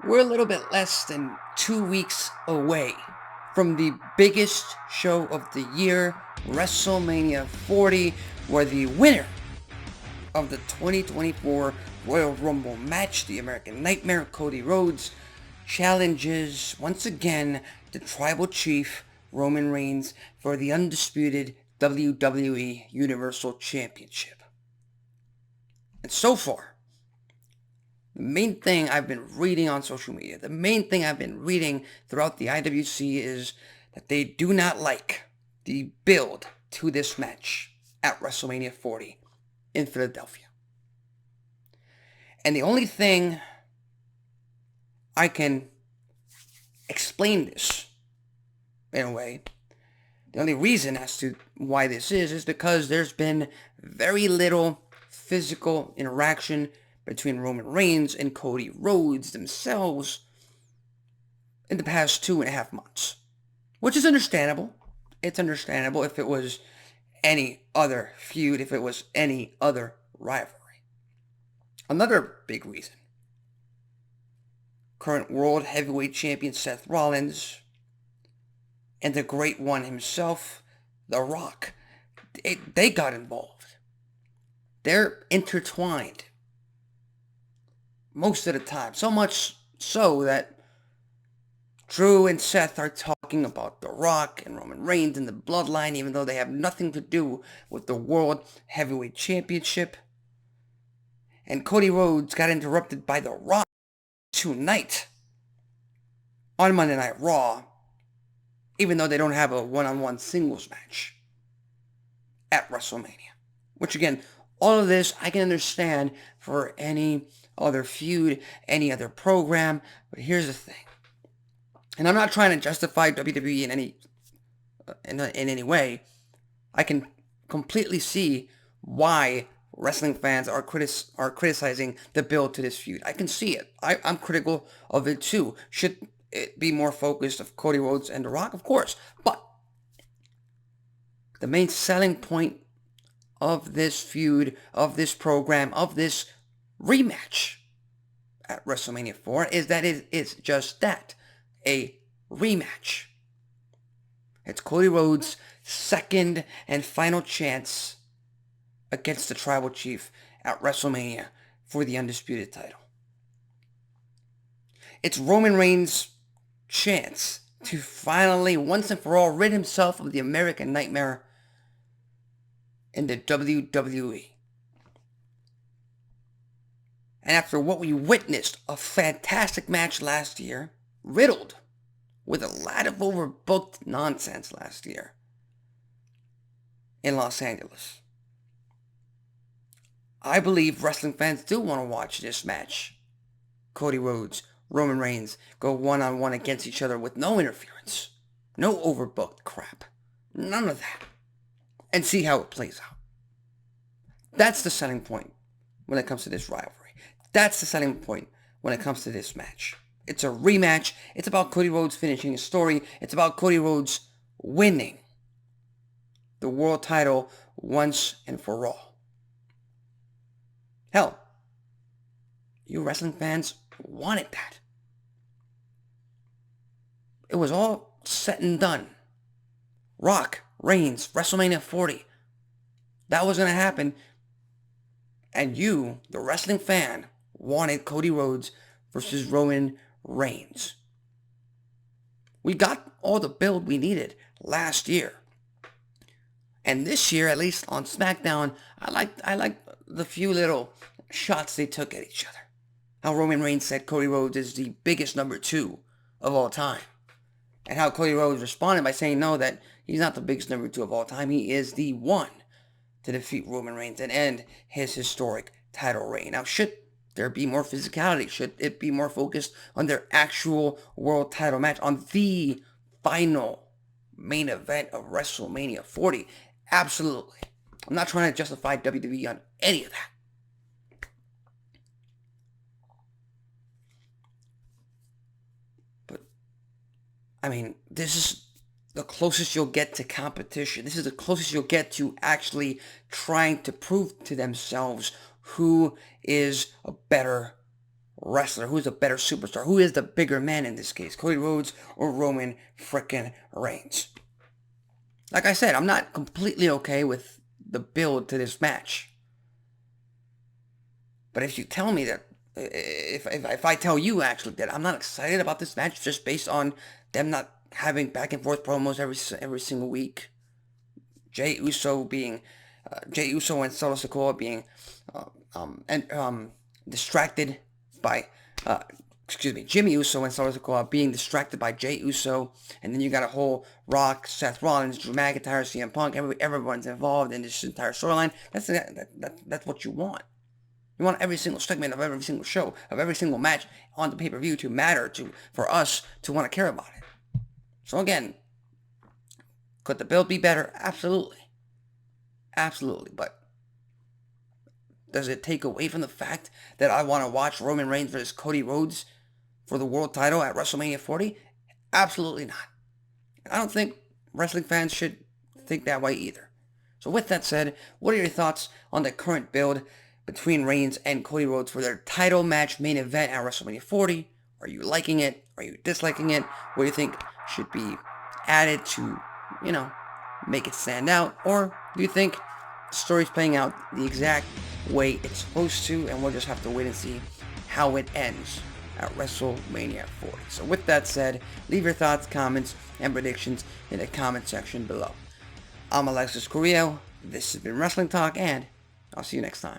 We're a little bit less than 2 weeks away from the biggest show of the year, WrestleMania 40, where the winner of the 2024 Royal Rumble match, the American Nightmare, Cody Rhodes, challenges once again the Tribal Chief, Roman Reigns, for the undisputed WWE Universal Championship. And so far, the main thing I've been reading on social media, the main thing I've been reading throughout the IWC is that they do not like the build to this match at WrestleMania 40 in Philadelphia. And the only thing I can explain this in a way, the only reason as to why this is because there's been very little physical interaction between Roman Reigns and Cody Rhodes themselves in the past 2.5 months. Which is understandable. It's understandable if it was any other feud, if it was any other rivalry. Another big reason. Current World Heavyweight Champion Seth Rollins and the Great One himself, The Rock, they got involved. They're intertwined most of the time. So much so that Drew and Seth are talking about The Rock and Roman Reigns and the bloodline, even though they have nothing to do with the World Heavyweight Championship. And Cody Rhodes got interrupted by The Rock tonight on Monday Night Raw, even though they don't have a one-on-one singles match at WrestleMania. Which again, all of this I can understand for any other feud, any other program, but here's the thing. And I'm not trying to justify WWE in any way. I can completely see why wrestling fans are criticizing the build to this feud. I can see it. I'm critical of it too. Should it be more focused of Cody Rhodes and The Rock? Of course. But the main selling point of this feud, of this program, of this rematch at WrestleMania 4 is that it is just that, a rematch. It's Cody Rhodes' second and final chance against the Tribal Chief at WrestleMania for the undisputed title. It's Roman Reigns' chance to finally, once and for all, rid himself of the American Nightmare in the WWE. And after what we witnessed, a fantastic match last year, riddled with a lot of overbooked nonsense last year in Los Angeles, I believe wrestling fans do want to watch this match. Cody Rhodes, Roman Reigns go one-on-one against each other with no interference, no overbooked crap, none of that, and see how it plays out. That's the selling point when it comes to this rivalry. That's the selling point when it comes to this match. It's a rematch. It's about Cody Rhodes finishing his story. It's about Cody Rhodes winning the world title once and for all. Hell, you wrestling fans wanted that. It was all set and done. Rock, Reigns, WrestleMania 40. That was going to happen. And you, the wrestling fan, wanted Cody Rhodes versus Roman Reigns. We got all the build we needed last year. And this year, at least on SmackDown, I like the few little shots they took at each other. How Roman Reigns said Cody Rhodes is the biggest number 2 of all time. And how Cody Rhodes responded by saying no, that he's not the biggest number 2 of all time. He is the one to defeat Roman Reigns and end his historic title reign. Now, should there be more physicality? Should it be more focused on their actual world title match, on the final main event of WrestleMania 40? Absolutely. I'm not trying to justify WWE on any of that. But, I mean, this is the closest you'll get to competition. This is the closest you'll get to actually trying to prove to themselves who is a better wrestler? Who's a better superstar? Who is the bigger man in this case? Cody Rhodes or Roman frickin' Reigns? Like I said, I'm not completely okay with the build to this match. But if you tell me that, if I tell you actually that I'm not excited about this match just based on them not having back and forth promos every single week, Jey Uso and Solo Sikoa being distracted by Jimmy Uso and Solo Sikoa being distracted by Jey Uso, and then you got a whole Rock, Seth Rollins, Drew McIntyre, CM Punk, everyone's involved in this entire storyline. That's what you want. You want every single segment of every single show, of every single match on the pay-per-view to matter, for us to want to care about it. So again, could the build be better? Absolutely. Absolutely. But does it take away from the fact that I want to watch Roman Reigns versus Cody Rhodes for the world title at WrestleMania 40? Absolutely not. And I don't think wrestling fans should think that way either. So with that said, what are your thoughts on the current build between Reigns and Cody Rhodes for their title match main event at WrestleMania 40? Are you liking it? Are you disliking it? What do you think should be added to, make it stand out? Or do you think the story's playing out the exact way it's supposed to, and we'll just have to wait and see how it ends at WrestleMania 40? So with that said, leave your thoughts, comments, and predictions in the comment section below. I'm Alexis Carrillo. This has been Wrestling Talk, and I'll see you next time.